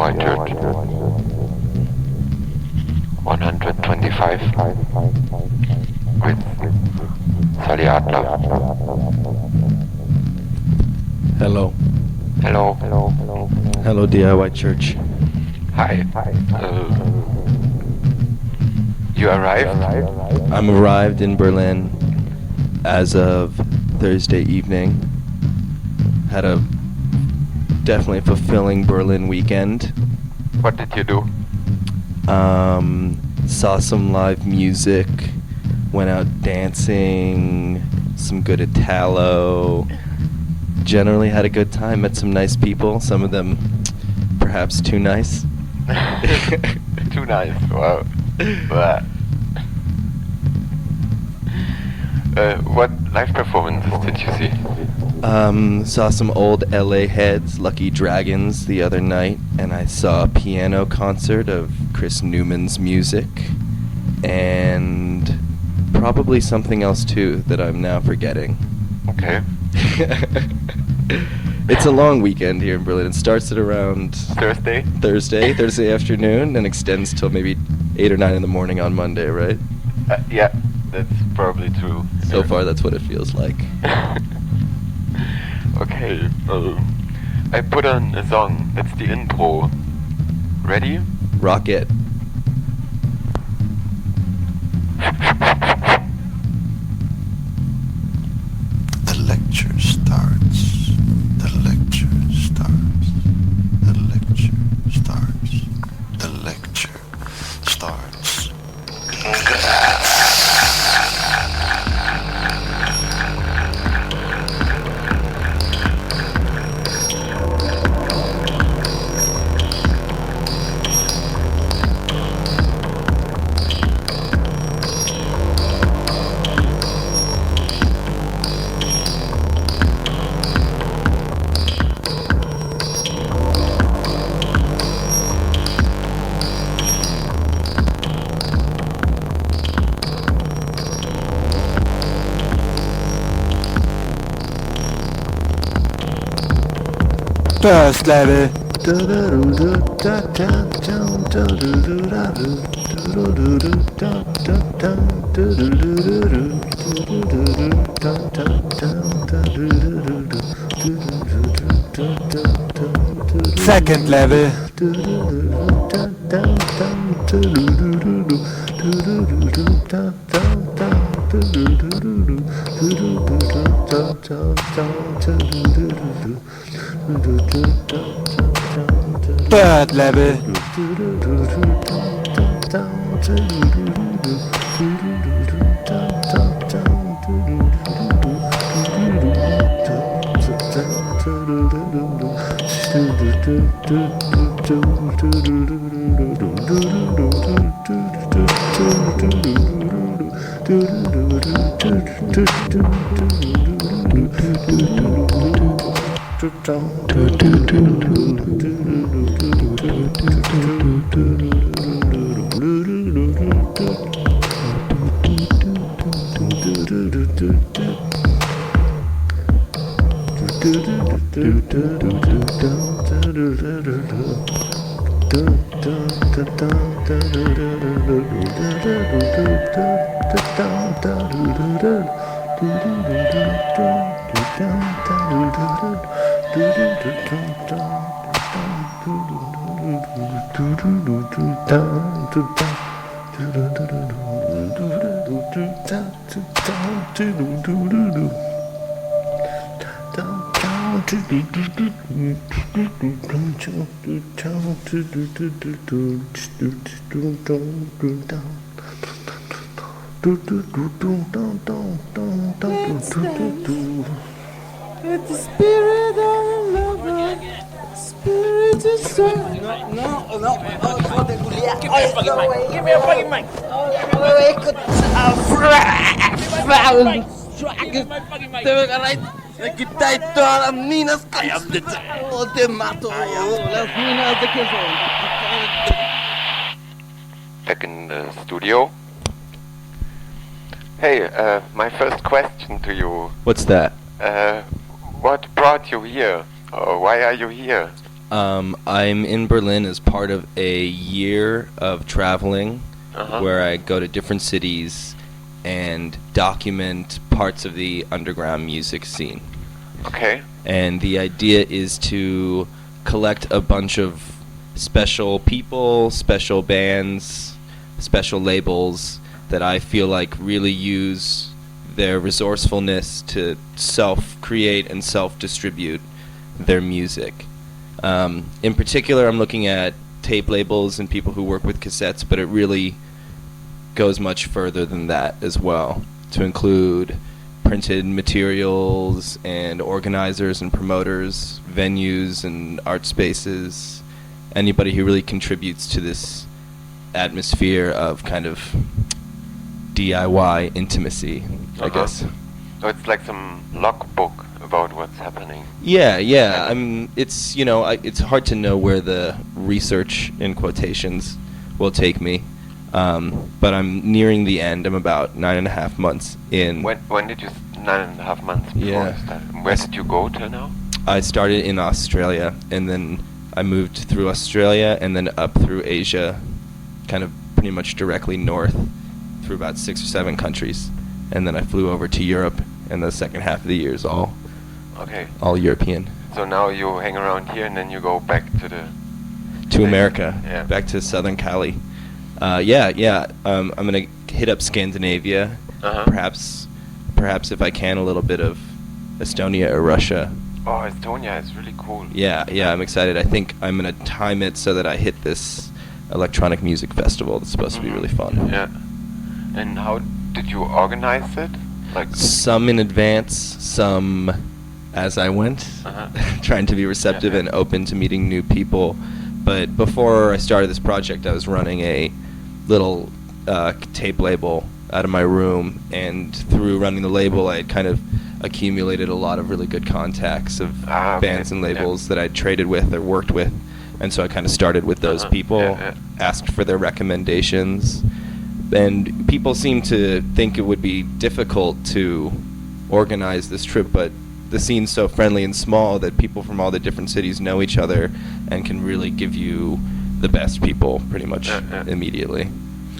DIY Church 125 with Sally Adler. Hello. Hello. Hello, DIY Church. Hi. You arrived? I'm arrived in Berlin as of Thursday evening. Had a definitely fulfilling Berlin weekend. What did you do? Saw some live music, went out dancing, some good Italo. Generally had a good time, met some nice people, some of them perhaps too nice. Too nice, wow. What live performances did you see? Saw some old LA heads, Lucky Dragons, the other night, and I saw a piano concert of Chris Newman's music, and probably something else too that I'm now forgetting. Okay. It's a long weekend here in Berlin. It starts at around Thursday afternoon, and extends till maybe 8 or 9 in the morning on Monday, right? Yeah, that's probably true. So far, that's what it feels like. Okay, I put on a song. That's the intro. Ready? Rock it. The lecture starts. The lecture starts. The lecture starts. The lecture starts. First level. Second level. Third level. With the spirit of love, spirit is strong. No, give me a fucking mic. Back in the studio. Hey, my first question to you. What's that? What brought you here? Or why are you here? I'm in Berlin as part of a year of traveling where I go to different cities and document parts of the underground music scene. Okay. And the idea is to collect a bunch of special people, special bands, special labels that I feel like really use their resourcefulness to self-create and self-distribute their music. In particular, I'm looking at tape labels and people who work with cassettes, but it really goes much further than that as well, to include printed materials and organizers and promoters, venues and art spaces, anybody who really contributes to this atmosphere of kind of DIY intimacy, I guess. So it's like some logbook about what's happening. Yeah. It's it's hard to know where the research in quotations will take me, but I'm nearing the end. I'm about 9.5 months in. When did you 9.5 months before Yeah. you started? Where did you go to now? I started in Australia, and then I moved through Australia, and then up through Asia, kind of pretty much directly north through about 6 or 7 countries, and then I flew over to Europe, and the second half of the year is all European. So now you hang around here, and then you go back to the To America, Yeah. back to Southern Cali. I'm gonna hit up Scandinavia, perhaps if I can, a little bit of Estonia or Russia. Oh, Estonia is really cool. Yeah, I'm excited. I think I'm gonna time it so that I hit this electronic music festival that's supposed to be really fun. Yeah. And how did you organize it? Like Some in advance, some as I went, trying to be receptive and open to meeting new people. But before I started this project, I was running a little tape label out of my room, and through running the label, I had kind of accumulated a lot of really good contacts of bands and labels that I'd traded with or worked with. And so I kind of started with those people, asked for their recommendations, and people seem to think it would be difficult to organize this trip, but the scene's so friendly and small that people from all the different cities know each other and can really give you the best people pretty much immediately.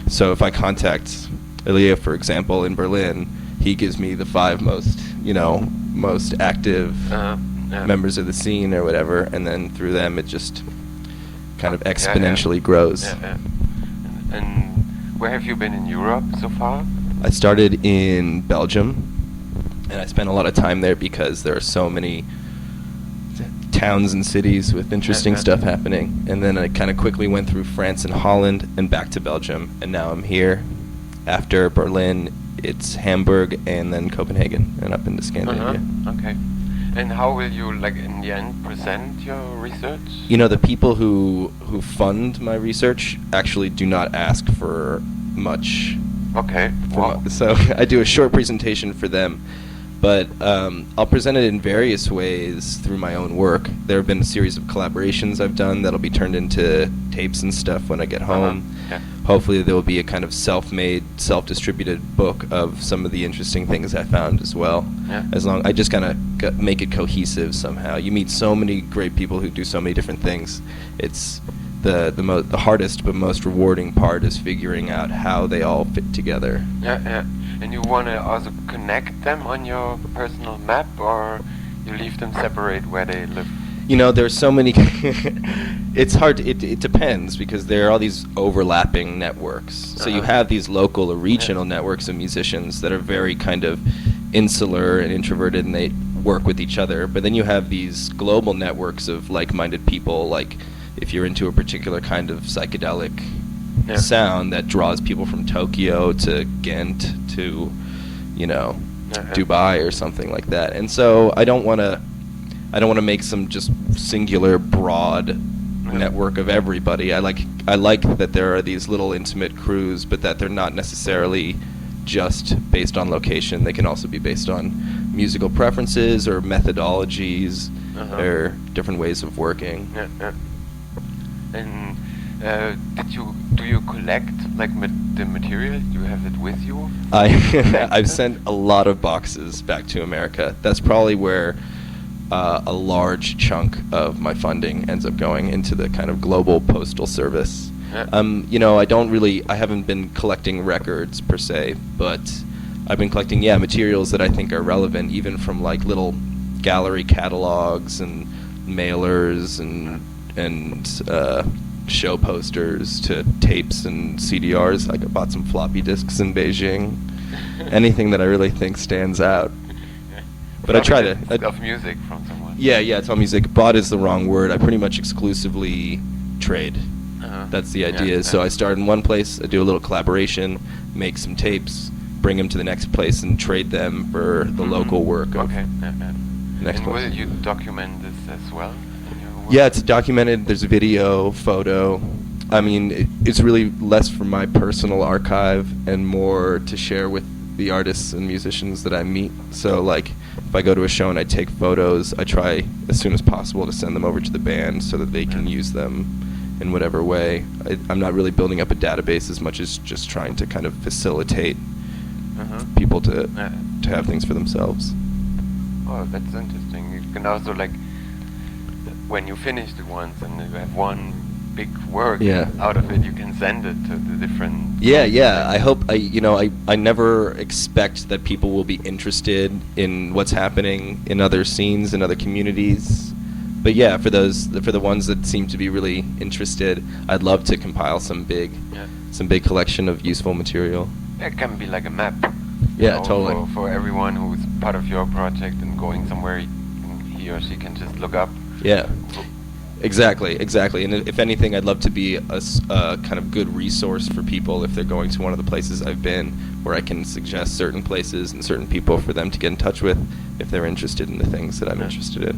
So if I contact Ilya, for example, in Berlin, he gives me the 5 most active members of the scene or whatever, and then through them it just kind of exponentially grows. And where have you been in Europe so far? I started in Belgium, and I spent a lot of time there because there are so many towns and cities with interesting stuff happening. And then I kind of quickly went through France and Holland and back to Belgium, and now I'm here. After Berlin, it's Hamburg and then Copenhagen and up into Scandinavia. Okay. And how will you, in the end, present your research? The people who fund my research actually do not ask for much. Okay. So I do a short presentation for them, but I'll present it in various ways through my own work. There have been a series of collaborations I've done that'll be turned into tapes and stuff when I get home. Hopefully there will be a kind of self-made, self-distributed book of some of the interesting things I found as well. I just kind of make it cohesive somehow. You meet so many great people who do so many different things. It's the hardest but most rewarding part is figuring out how they all fit together. And you want to also connect them on your personal map, or you leave them separate where they live? There's so many. It's hard. It depends, because there are all these overlapping networks. So you have these local or regional networks of musicians that are very kind of insular and introverted, and they work with each other. But then you have these global networks of like-minded people, like if you're into a particular kind of psychedelic sound that draws people from Tokyo to Ghent to, Dubai or something like that. And so I don't want to make some just singular broad network of everybody. I like that there are these little intimate crews, but that they're not necessarily just based on location. They can also be based on musical preferences or methodologies or different ways of working. And do you collect the material? Do you have it with you? I've sent a lot of boxes back to America. That's probably where a large chunk of my funding ends up going into the kind of global postal service. Yeah. I haven't been collecting records per se, but I've been collecting, materials that I think are relevant, even from like little gallery catalogs and mailers and show posters to tapes and CDRs. I bought some floppy disks in Beijing. Anything that I really think stands out. But I try to... of music from someone. Yeah, it's all music. Bought is the wrong word. I pretty much exclusively trade. Uh-huh. That's the idea. Yeah, So yeah. I start in one place, I do a little collaboration, make some tapes, bring them to the next place and trade them for the Mhm. local work of Okay. Yeah. next And will place. you document this as well? In your work? Yeah, it's documented. There's video, photo. I mean, it's really less for my personal archive and more to share with the artists and musicians that I meet. So, like, if I go to a show and I take photos, I try as soon as possible to send them over to the band so that they can use them in whatever way. I'm not really building up a database as much as just trying to kind of facilitate Uh-huh. people to Yeah. have things for themselves. Oh, that's interesting. You can also, like, when you finish the ones and you have one big work Yeah. out of it, you can send it to the different... Yeah. I hope I never expect that people will be interested in what's happening in other scenes and other communities. But yeah, for the ones that seem to be really interested, I'd love to compile some big collection of useful material. It can be like a map. Yeah, totally. For everyone who's part of your project and going somewhere, he or she can just look up. Yeah. Exactly. And if anything, I'd love to be a kind of good resource for people if they're going to one of the places I've been, where I can suggest certain places and certain people for them to get in touch with if they're interested in the things that I'm interested in.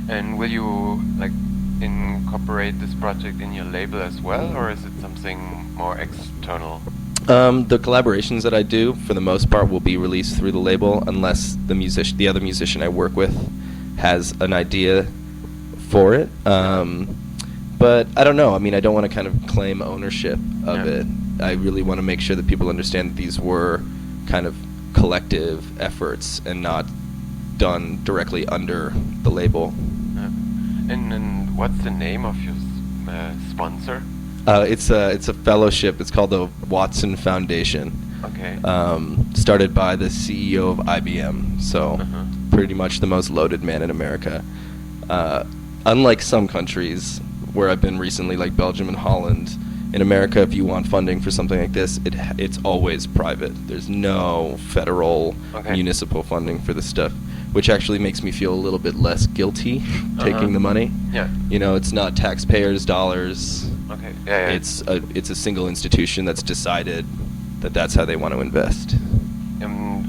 And will you, like, incorporate this project in your label as well, or is it something more external? The collaborations that I do, for the most part, will be released through the label, unless the other musician I work with has an idea for it. But I don't know. I mean, I don't want to kind of claim ownership of it. I really want to make sure that people understand that these were kind of collective efforts and not done directly under the label. And what's the name of your sponsor? It's a fellowship. It's called the Watson Foundation. Okay. Started by the CEO of IBM, so pretty much the most loaded man in America. Unlike some countries where I've been recently, like Belgium and Holland, in America, if you want funding for something like this, it's always private. There's no federal, municipal funding for this stuff, which actually makes me feel a little bit less guilty taking the money. Yeah. You know, it's not taxpayers' dollars. Okay. Yeah. It's a single institution that's decided that that's how they want to invest.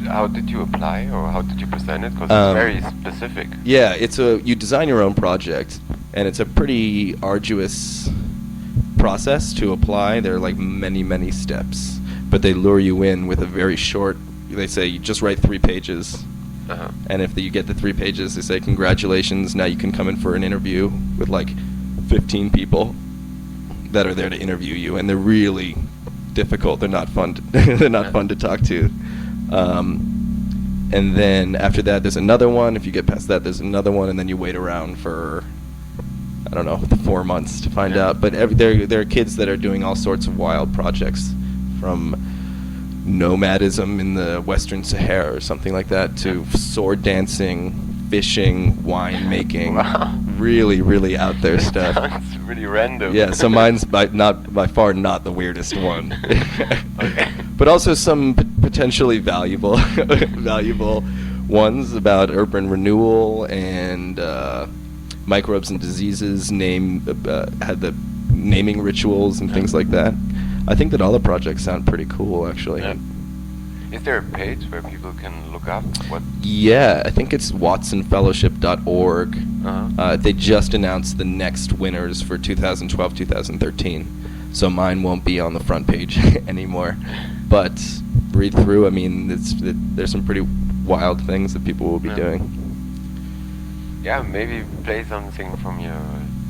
How did you apply, or how did you present it? Because it's very specific. Yeah, you design your own project, and it's a pretty arduous process to apply. There are like many steps, but they lure you in with a very short. They say you just write 3 pages, and if you get the 3 pages, they say congratulations. Now you can come in for an interview with like 15 people that are there to interview you, and they're really difficult. They're not fun. They're not fun to talk to. And then after that, there's another one. If you get past that, there's another one, and then you wait around for, I don't know, 4 months to find out. But there are kids that are doing all sorts of wild projects, from nomadism in the Western Sahara or something like that, to sword dancing, fishing, wine making. Wow. Really out there stuff. Sounds really random. Yeah, so mine's by far not the weirdest one. Okay. But also some potentially valuable ones about urban renewal and microbes and diseases. Had the naming rituals and things like that. I think that all the projects sound pretty cool, actually. Yeah. Is there a page where people can look up what? Yeah, I think it's watsonfellowship.org. They just announced the next winners for 2012-2013, so mine won't be on the front page anymore. But read through. I mean, there's some pretty wild things that people will be doing. Yeah, maybe play something from your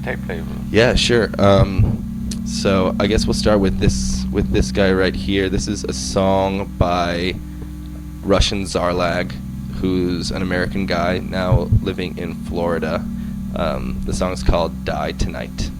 tape label. Yeah, sure. So I guess we'll start with this guy right here. This is a song by Russian Zarlag, who's an American guy now living in Florida. The song's called Die Tonight.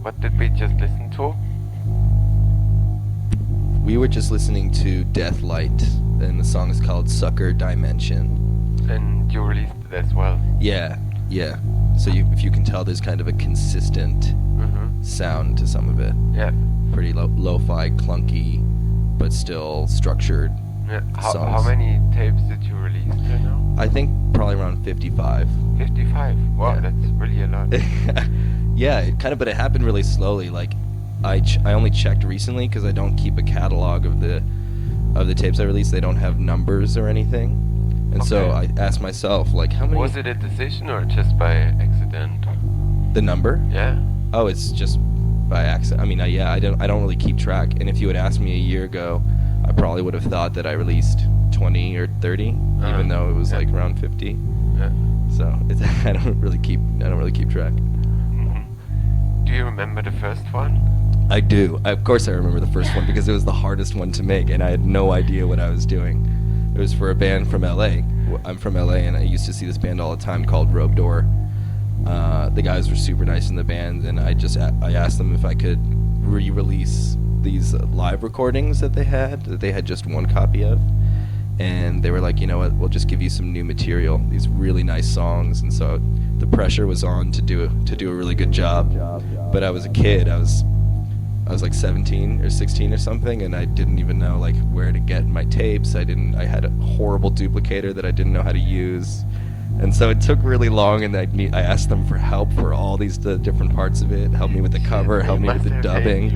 What did we just listen to? We were just listening to Deathlight, and the song is called Sucker Dimension. And you released it as well. Yeah. So if you can tell, there's kind of a consistent sound to some of it. Yeah. Pretty lo-fi, clunky, but still structured. Yeah. songs. How many tapes did you release right now? I think probably around 55. 55. Wow, Yeah. that's really a lot. Yeah, but it happened really slowly. Like, I only checked recently because I don't keep a catalog of the tapes I released. They don't have numbers or anything, and so I Okay. asked myself, like, how many? Was it a decision or just by accident? The number? Yeah. Oh, it's just by accident. I mean, I don't really keep track. And if you had asked me a year ago, I probably would have thought that I released 20 or 30, even though it was like around 50. Yeah. So it's, I don't really keep track. Do you remember the first one? I do. Of course I remember the first one because it was the hardest one to make and I had no idea what I was doing. It was for a band from LA. I'm from LA and I used to see this band all the time called Robe Door. The guys were super nice in the band and I asked them if I could re-release these live recordings that they had just one copy of. And they were like, you know what, we'll just give you some new material, these really nice songs. And so the pressure was on to do a really good job. But I was a kid. I was like 17 or 16 or something, and I didn't even know like where to get my tapes. I had a horrible duplicator that I didn't know how to use. And so it took really long, and I asked them for help for all these different parts of it. Help me with the cover, help me with the dubbing.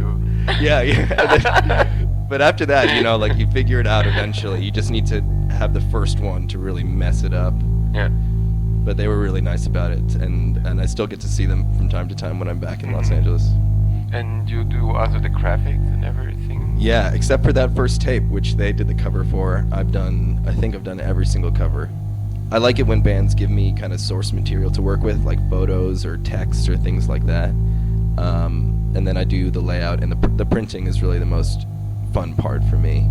Yeah. But after that, you know, like you figure it out eventually. You just need to have the first one to really mess it up. Yeah. But they were really nice about it, and I still get to see them from time to time when I'm back in Los Angeles. And you do also the graphics and everything? Yeah, except for that first tape, which they did the cover for. I think I've done every single cover. I like it when bands give me kind of source material to work with, like photos or text or things like that. And then I do the layout, and the printing is really the most fun part for me,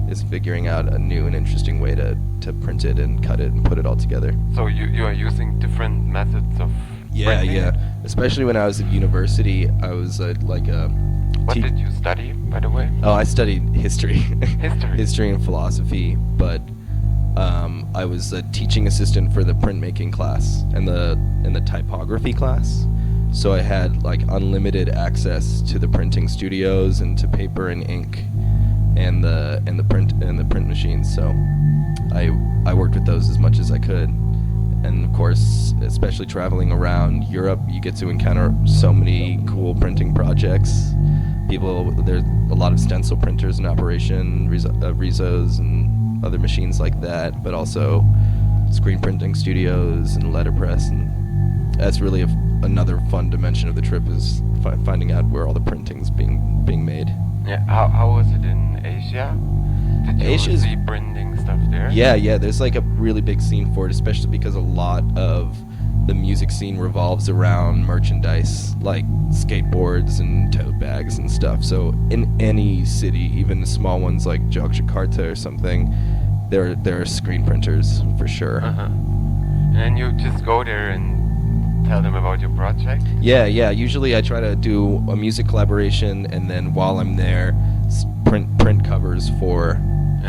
is figuring out a new and interesting way to print it and cut it and put it all together. So you are using different methods of printing? Yeah. Especially when I was at university, I was What did you study, by the way? Oh, I studied history. History And philosophy, but I was a teaching assistant for the printmaking class and the typography class. So I had like unlimited access to the printing studios and to paper and ink and the print machines. So I worked with those as much as I could. And of course, especially traveling around Europe, you get to encounter so many cool printing projects. There's a lot of stencil printers in operation, Rizos and other machines like that, but also screen printing studios and letterpress, and that's really another fun dimension of the trip, is finding out where all the printing's being made. Yeah. How was it in Asia? Did you Asia's- see printing stuff there? Yeah, there's like a really big scene for it, especially because a lot of the music scene revolves around merchandise, like skateboards and tote bags and stuff. So in any city, even the small ones like Jakarta or something, there are screen printers for sure. And you just go there and tell them about your project? Yeah. Usually I try to do a music collaboration, and then while I'm there, print covers for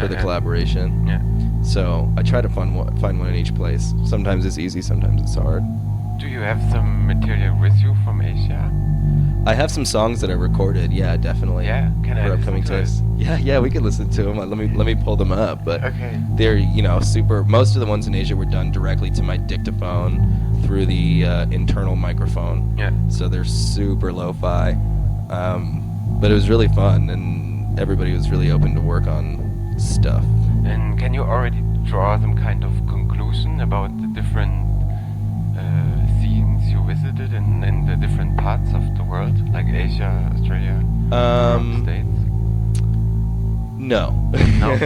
the collaboration. Yeah. So I try to find one in each place. Sometimes it's easy, sometimes it's hard. Do you have some material with you from Asia? I have some songs that I recorded. Yeah, definitely. Yeah? Can I for listen upcoming to tapes. Yeah, we can listen to them. Let me pull them up. But Okay. they're super. Most of the ones in Asia were done directly to my dictaphone through the internal microphone. Yeah. So they're super lo-fi. But it was really fun, and everybody was really open to work on stuff. And can you already draw some kind of conclusion about the different scenes you visited in the different parts of the world, like Asia, Australia, Europe, States? No. No?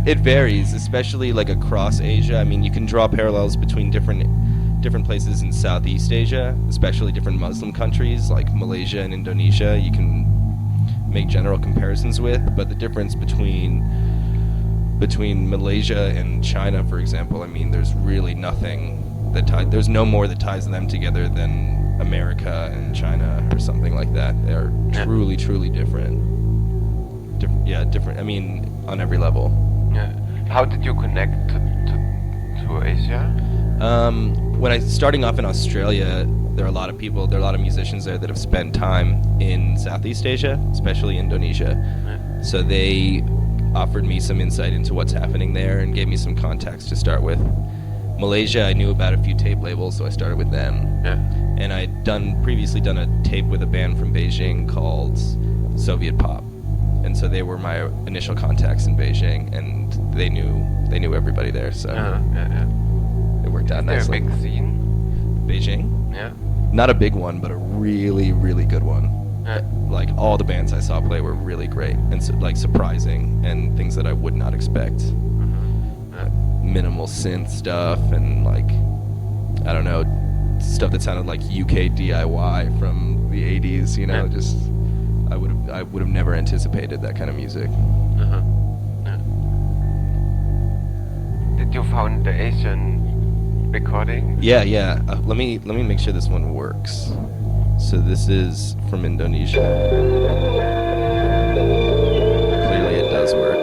It varies, especially like across Asia. I mean, you can draw parallels between different places in Southeast Asia, especially different Muslim countries like Malaysia and Indonesia. You can make general comparisons with, but the difference between Malaysia and China, for example, I mean, there's really nothing there's no more that ties them together than America and China or something like that. They're truly, truly different. Different. I mean, on every level. Yeah. How did you connect to Asia? When starting off in Australia, there are a lot of musicians there that have spent time in Southeast Asia, especially Indonesia. Yeah. So they offered me some insight into what's happening there and gave me some contacts to start with. Malaysia, I knew about a few tape labels, so I started with them. Yeah. And I'd previously done a tape with a band from Beijing called Soviet Pop. And so they were my initial contacts in Beijing, and they knew everybody there, so Yeah. it worked out Is there a nicely. big scene? Beijing? Yeah. Not a big one, but a really, really good one. Yeah. Like, all the bands I saw play were really great and surprising, and things that I would not expect. minimal synth stuff and like, I don't know, stuff that sounded like UK DIY from the 80s, you know, Yeah. just I would have never anticipated that kind of music. Uh-huh. Yeah. Did you found the Asian recording? Yeah. Let me make sure this one works. So this is from Indonesia. Clearly it does work.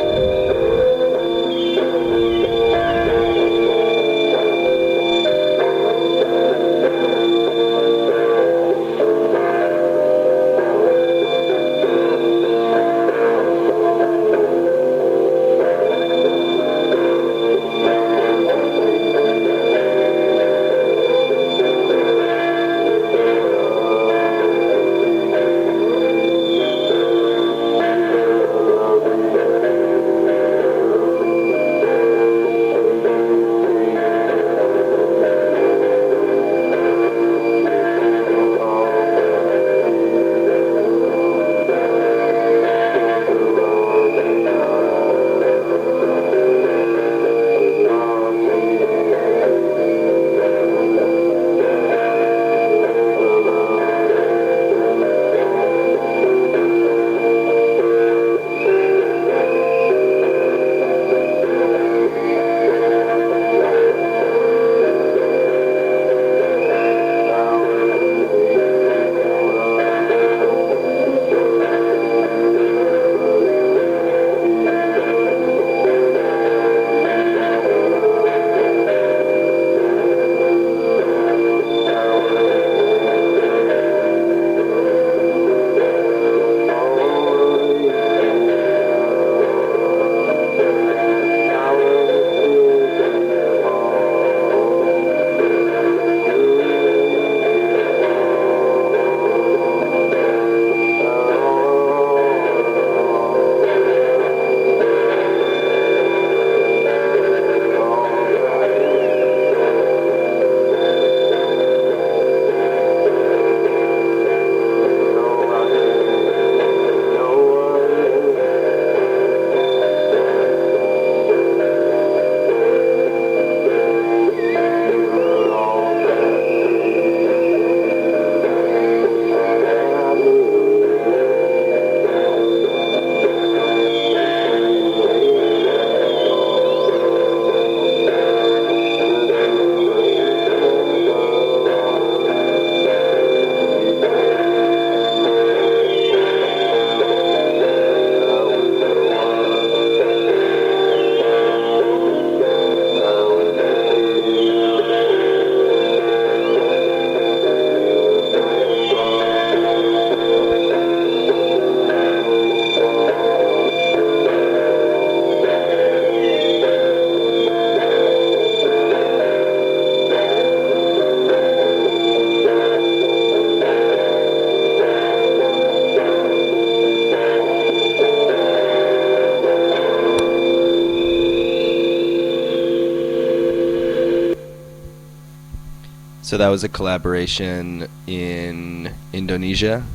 So that was a collaboration in Indonesia.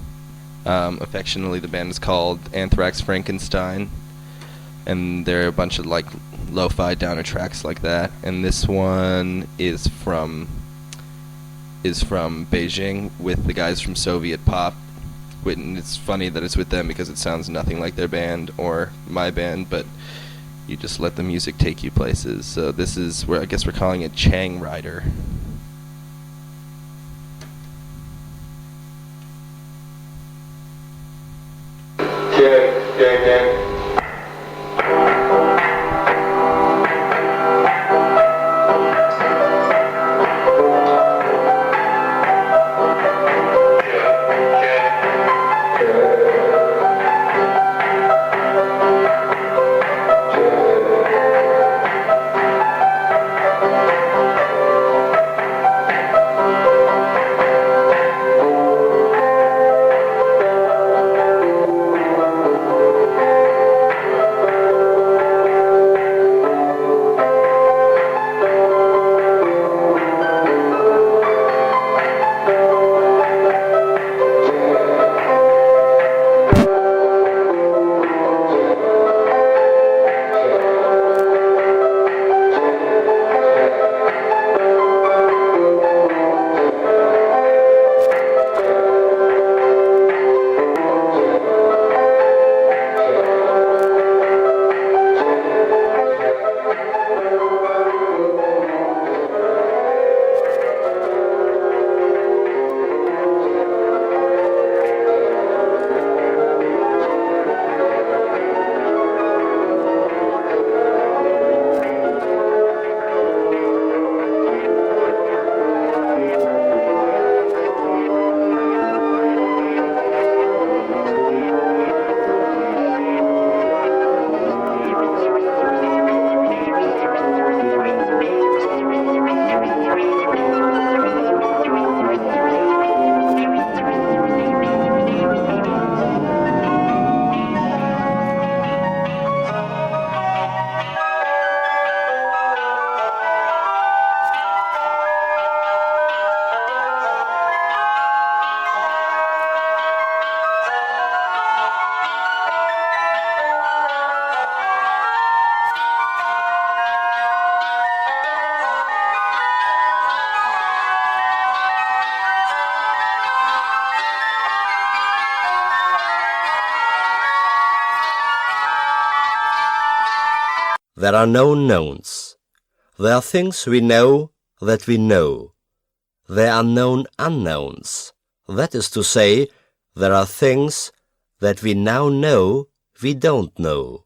Affectionately, the band is called Anthrax Frankenstein, and there are a bunch of like lo-fi downer tracks like that. And this one is from Beijing with the guys from Soviet Pop. And it's funny that it's with them because it sounds nothing like their band or my band, but you just let the music take you places. So this is where I guess we're calling it Chang Rider. there are known knowns. There are things we know that we know. There are known unknowns. That is to say, there are things that we now know we don't know.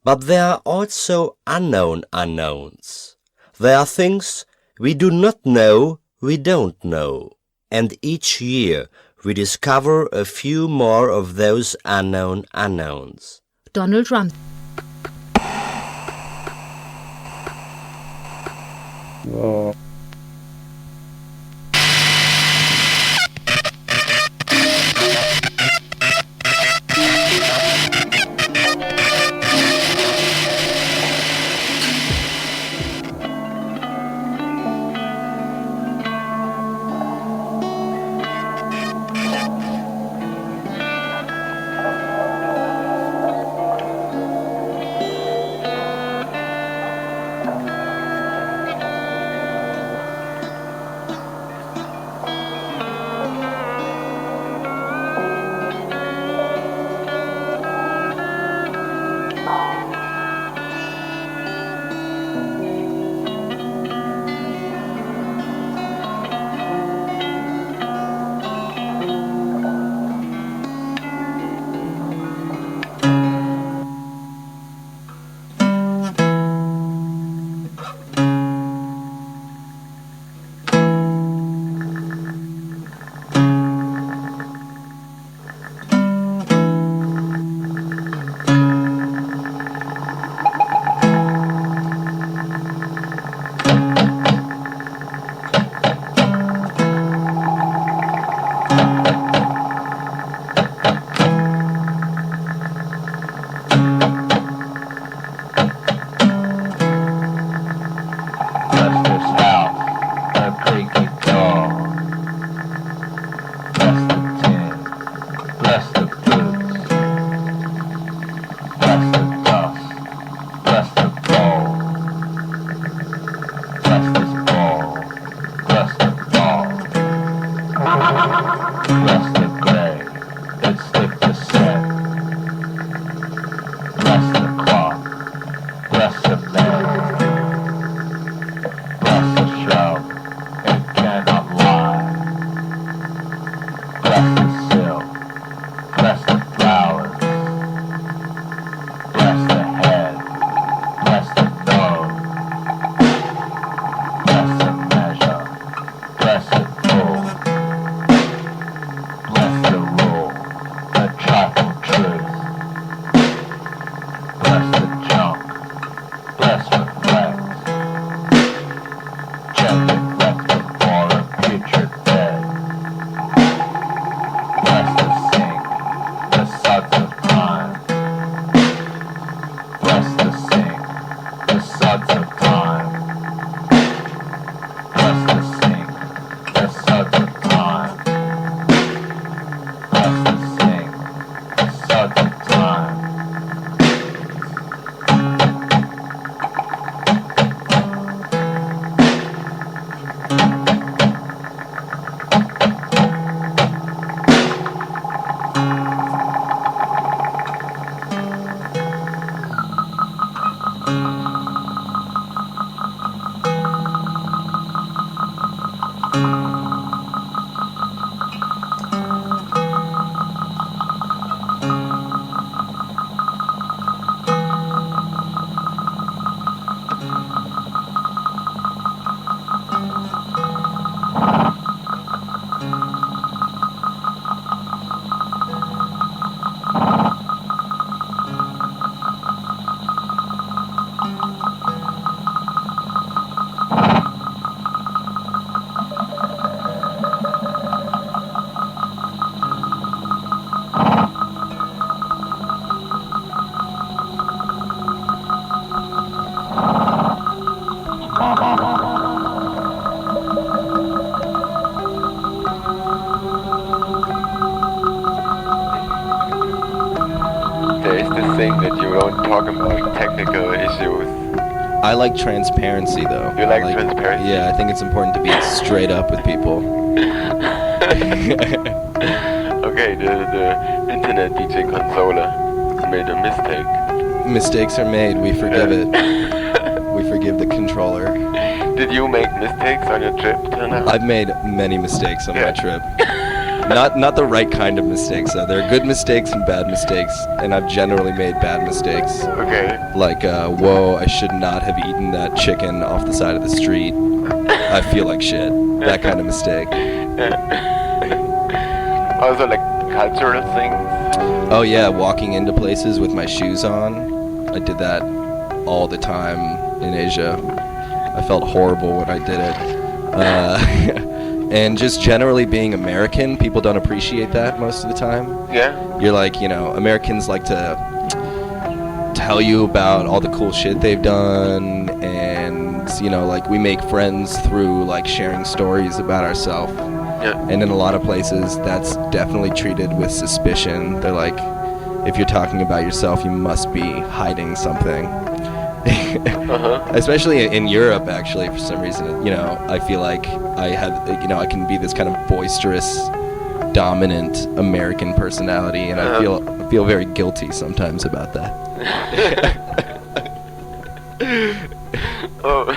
But there are also unknown unknowns. There are things we do not know we don't know. And each year we discover a few more of those unknown unknowns. Donald Rumsfeld. thing that you don't talk about technical issues. I like transparency, though. You like transparency? Yeah, I think it's important to be straight up with people. Okay, the internet DJ consoler made a mistake. mistakes are made, we forgive it. We forgive the controller. Did you make mistakes on your trip till now? I've made many mistakes on my trip. Not the right kind of mistakes, though. There are good mistakes and bad mistakes, and I've generally made bad mistakes. Okay. Like, whoa, I should not have eaten that chicken off the side of the street. I feel like shit. That kind of mistake. Also, like cultural things. Oh yeah, walking into places with my shoes on. I did that all the time in Asia. I felt horrible when I did it. And just generally being American, people don't appreciate that most of the time. Yeah. You're like, you know, Americans like to tell you about all the cool shit they've done, and, you know, like, we make friends through, like, sharing stories about ourselves. Yeah. And in a lot of places, that's definitely treated with suspicion. They're like, if you're talking about yourself, you must be hiding something. Especially in Europe, actually, for some reason, you know, I feel like I can be this kind of boisterous, dominant American personality, and I feel very guilty sometimes about that. Oh.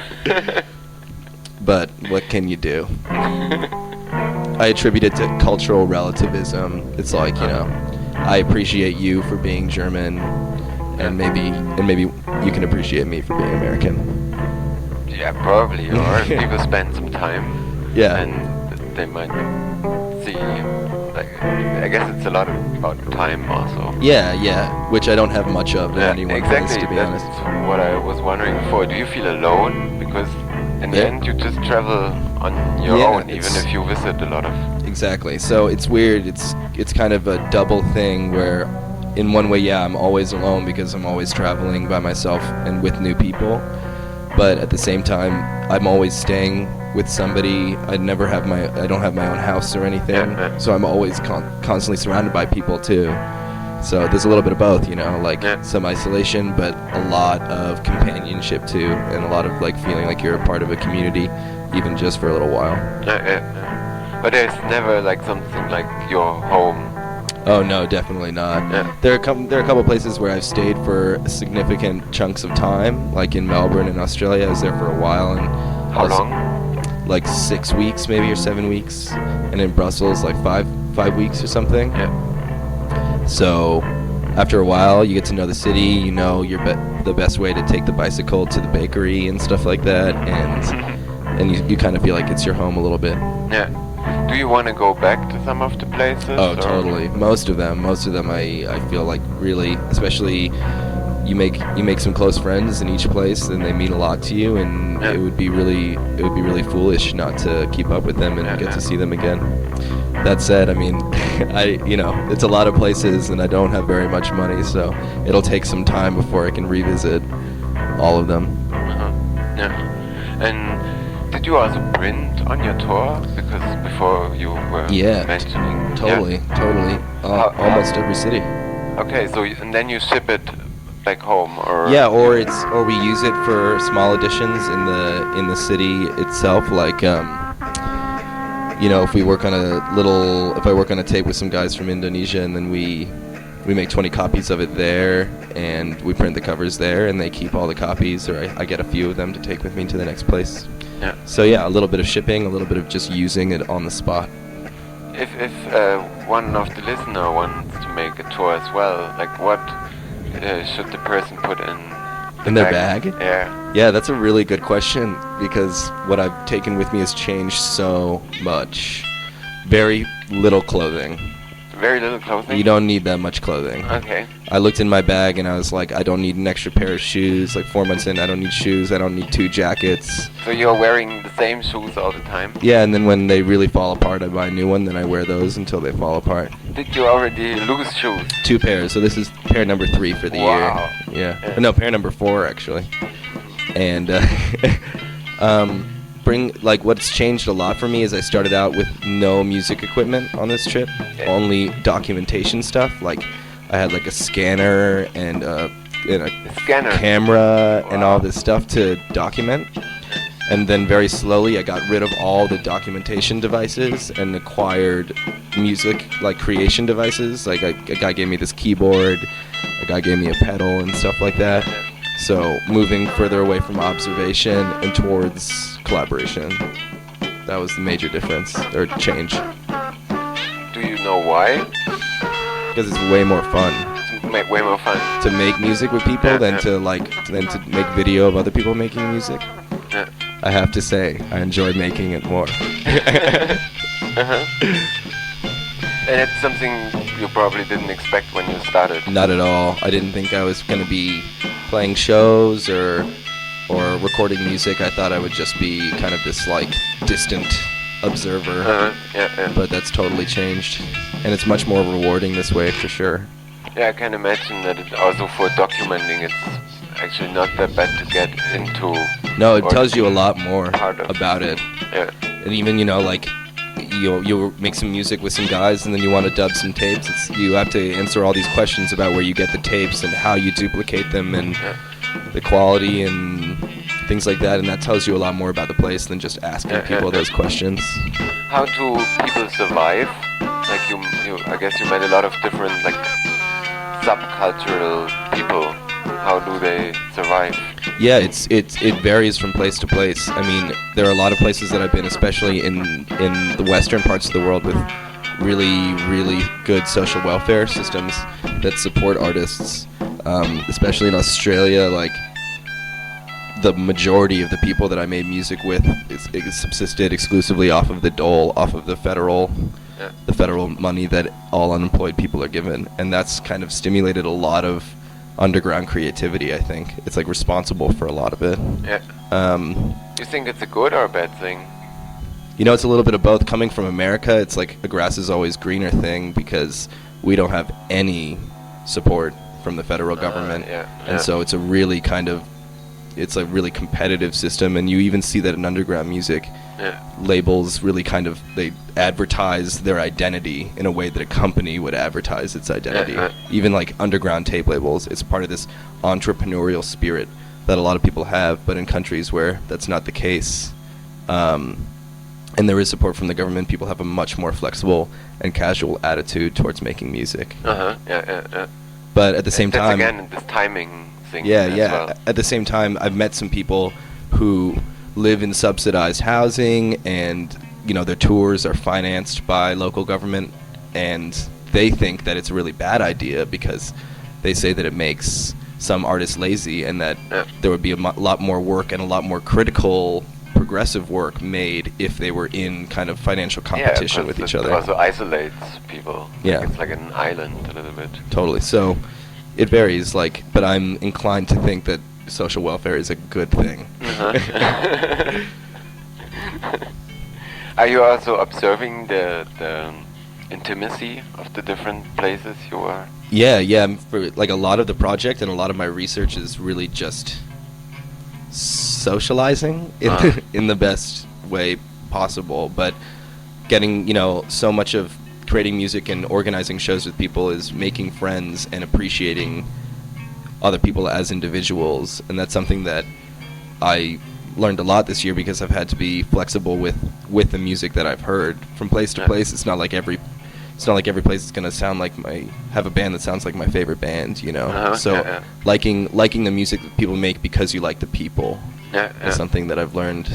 But what can you do? I attribute it to cultural relativism. It's like, you know, I appreciate you for being German, and maybe you can appreciate me for being American. Yeah, probably. Or people spend some time. Yeah. And they might see. Like, I guess it's a lot about time also. Yeah, which I don't have much of in any one exactly. place, to be That's honest. what I was wondering before. Do you feel alone? Because in the end, you just travel on your own, even if you visit a lot of. Exactly. So it's weird. It's kind of a double thing where, in one way, yeah, I'm always alone because I'm always traveling by myself and with new people. But at the same time, I'm always staying with somebody. I don't have my own house or anything. So I'm always constantly surrounded by people too. So there's a little bit of both, you know, like some isolation, but a lot of companionship too, and a lot of like feeling like you're a part of a community, even just for a little while. But there's never like something like your home. Oh no, definitely not. Yeah. There are a couple places where I've stayed for significant chunks of time, like in Melbourne in Australia. I was there for a while, and How long? Like 6 weeks, maybe, or 7 weeks, and in Brussels, like five weeks or something. Yeah. So after a while, you get to know the city. You know the best way to take the bicycle to the bakery and stuff like that, and you kind of feel like it's your home a little bit. Yeah. Do you want to go back to some of the places? Oh, totally. Most of them. I feel like really, especially you make some close friends in each place, and they mean a lot to you, and it would be really foolish not to keep up with them and get to see them again. That said, I mean, it's a lot of places, and I don't have very much money, so it'll take some time before I can revisit all of them. Yeah. And did you also print on your tour? Because before you were mentioning... Totally. Almost every city. Okay, so and then you ship it back home, or... Yeah, or we use it for small editions in the city itself, like, if I work on a tape with some guys from Indonesia, and then we make 20 copies of it there, and we print the covers there, and they keep all the copies, or I get a few of them to take with me to the next place. Yeah. So yeah, a little bit of shipping, a little bit of just using it on the spot. If one of the listener wants to make a tour as well, like what should the person put in their bag? Yeah, that's a really good question, because what I've taken with me has changed so much. Very little clothing. Very little clothing? You don't need that much clothing. Okay. I looked in my bag and I was like, I don't need an extra pair of shoes. Like 4 months in, I don't need shoes. I don't need 2 jackets. So you're wearing the same shoes all the time? Yeah, and then when they really fall apart, I buy a new one. Then I wear those until they fall apart. Did you already lose shoes? 2 pairs. So this is pair number 3 for the year. Yeah. No, pair number 4 actually. And what's changed a lot for me is I started out with no music equipment on this trip, only documentation stuff. Like I had like a scanner and a camera and all this stuff to document. And then very slowly I got rid of all the documentation devices and acquired music like creation devices. Like a guy gave me this keyboard A guy gave me a pedal and stuff like that. So moving further away from observation and towards collaboration. That was the major difference, or change. Do you know why? Because it's way more fun It's way more fun. to make music with people than to make video of other people making music. Yeah. I have to say, I enjoy making it more. And it's something you probably didn't expect when you started. Not at all. I didn't think I was going to be playing shows or recording music. I thought I would just be kind of this like distant observer. Yeah. But that's totally changed, and it's much more rewarding this way for sure. Yeah, I can imagine that it also for documenting it's actually not that bad to get into. No, it or tells you a lot more part of- about it. Yeah. And even, you know, like you'll make some music with some guys and then you want to dub some tapes. You have to answer all these questions about where you get the tapes and how you duplicate them and the quality and things like that, and that tells you a lot more about the place than just asking people those questions. How do people survive? Like you, I guess you met a lot of different like subcultural people. How do they survive? Yeah, it varies from place to place. I mean, there are a lot of places that I've been, especially in the western parts of the world, with really, really good social welfare systems that support artists. Especially in Australia, like the majority of the people that I made music with is subsisted exclusively off of the dole, off of the federal money that all unemployed people are given, and that's kind of stimulated a lot of underground creativity. I think it's like responsible for a lot of it. You think it's a good or a bad thing? You know, it's a little bit of both. Coming from America, it's like a grass is always greener thing because we don't have any support from the federal government, and so it's a really competitive system, and you even see that in underground music. Labels really they advertise their identity in a way that a company would advertise its identity. Even like underground tape labels, it's part of this entrepreneurial spirit that a lot of people have, but in countries where that's not the case, and there is support from the government, people have a much more flexible and casual attitude towards making music. But at the same time, again this timing thing. Well. At the same time, I've met some people who live in subsidized housing, and you know their tours are financed by local government, and they think that it's a really bad idea because they say that it makes some artists lazy, and that there would be a lot more work and a lot more critical, progressive work made if they were in kind of financial competition with each other. It also isolates people. Yeah. Like it's like an island a little bit. Totally. So it varies, but I'm inclined to think that social welfare is a good thing. Are you also observing the intimacy of the different places you are? Yeah. For like a lot of the project and a lot of my research is really just socializing in the best way possible, but getting, so much of creating music and organizing shows with people is making friends and appreciating other people as individuals, and that's something that I learned a lot this year because I've had to be flexible with the music that I've heard from place to place. It's not like every place is gonna have a band that sounds like my favorite band, liking the music that people make because you like the people is something that I've learned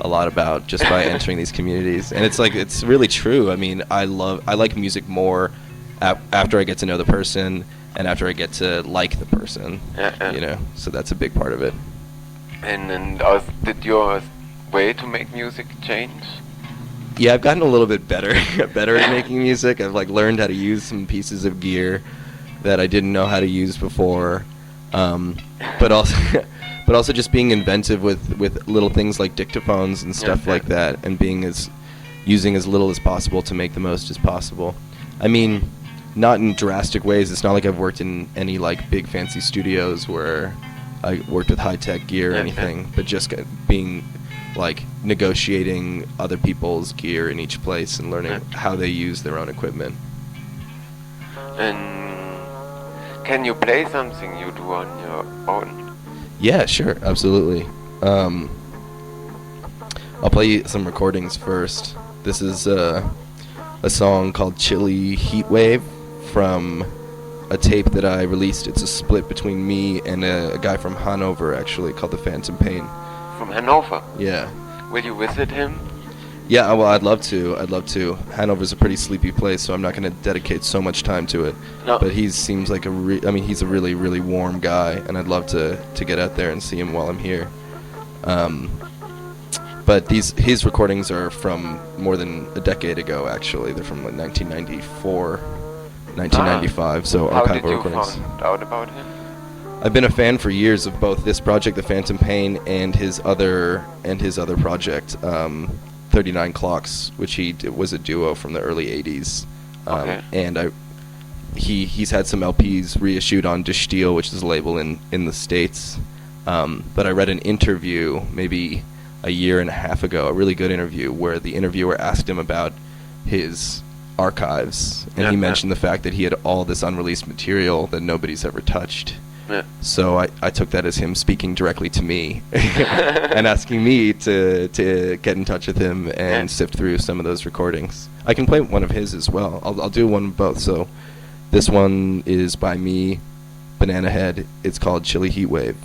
a lot about just by entering these communities. And it's really true. I mean, I like music more after I get to know the person and after I get to like the person. So that's a big part of it. And did your way to make music change? Yeah, I've gotten a little bit better at making music. I've learned how to use some pieces of gear that I didn't know how to use before, but also just being inventive with little things like dictaphones and stuff like that, and using as little as possible to make the most as possible. I mean, not in drastic ways. It's not like I've worked in any big fancy studios where I worked with high-tech gear or anything, but just being negotiating other people's gear in each place and learning how they use their own equipment. And can you play something you do on your own? Yeah, sure, absolutely. I'll play some recordings first. This is a song called Chilly Heatwave from a tape that I released. It's a split between me and a guy from Hanover, actually, called The Phantom Pain. From Hanover. Yeah. Will you visit him? Yeah, well, I'd love to. Hanover's a pretty sleepy place, so I'm not going to dedicate so much time to it. No. But he seems like he's a really, really warm guy, and I'd love to get out there and see him while I'm here. But his recordings are from more than a decade ago, actually. They're from like 1994, 1995, so How archival did you recordings. find out about him? I've been a fan for years of both this project, The Phantom Pain, and his other project, 39 Clocks, which was a duo from the early 80s. Okay. And he's had some LPs reissued on Die Stiel, which is a label in the States. But I read an interview maybe a year and a half ago, a really good interview, where the interviewer asked him about his archives, and he mentioned the fact that he had all this unreleased material that nobody's ever touched. Yeah. So I took that as him speaking directly to me and asking me to get in touch with him and sift through some of those recordings. I can play one of his as well. I'll do one of both. So this one is by me, Banana Head. It's called Chilly Heat Wave.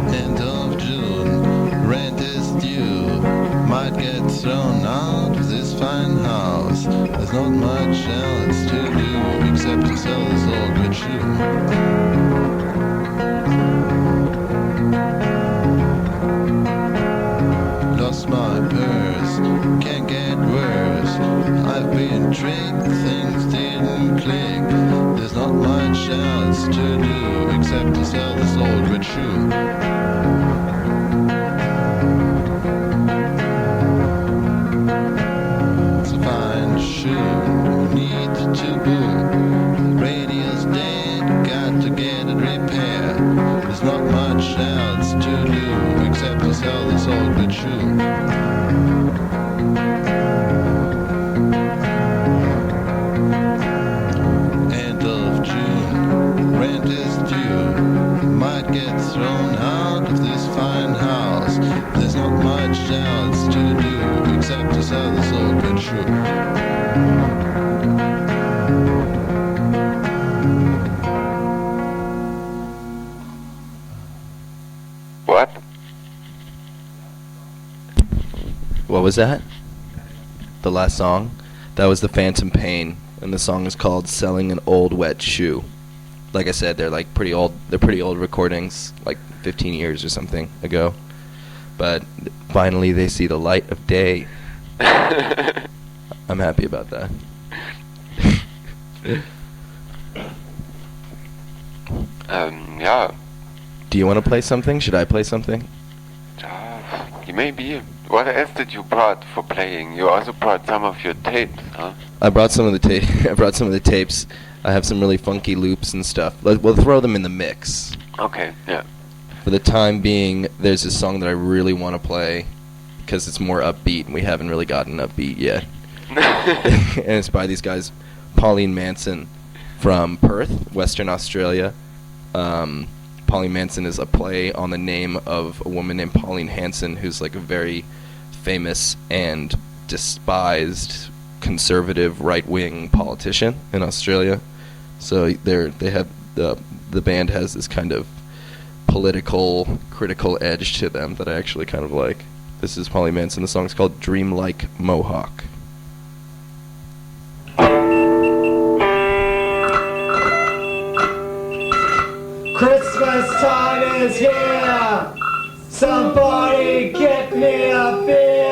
End of June, rent is due. Might get thrown out of this fine house. There's not much else to do except to sell this old red shoe. Lost my purse, can't get worse. I've been tricked, things didn't click. There's not much else to do except to sell this old red shoe. It's a fine shoe, need to boot. Radio's dead, got to get it repaired. There's not much else to do except to sell this old red shoe. End of June, rent is due. Might get thrown out of this fine house. There's not much else to do except to sell this old red shoe. What? What was that? The last song? That was The Phantom Pain, and the song is called Selling an Old Wet Shoe. Like I said, they're pretty old recordings, like 15 years or something ago. But finally they see the light of day. I'm happy about that. Yeah. Do you want to play something? Should I play something? Maybe. What else did you brought for playing? You also brought some of your tapes, huh? I brought some of the I brought some of the tapes. I have some really funky loops and stuff. We'll throw them in the mix. Okay, yeah. For the time being, there's a song that I really want to play because it's more upbeat, and we haven't really gotten upbeat yet. And it's by these guys, Pauline Manson from Perth, Western Australia. Pauline Manson is a play on the name of a woman named Pauline Hanson, who's like a very famous and despised conservative right-wing politician in Australia. So they have the band has this kind of political, critical edge to them that I actually kind of like. This is Pauline Manson. The song's called Dream Like Mohawk. Christmas time is here. Somebody get me a beer.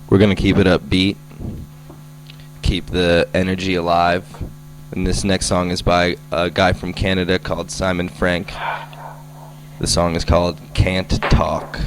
We're going to keep it upbeat, keep the energy alive. And this next song is by a guy from Canada called Simon Frank. The song is called Can't Talk.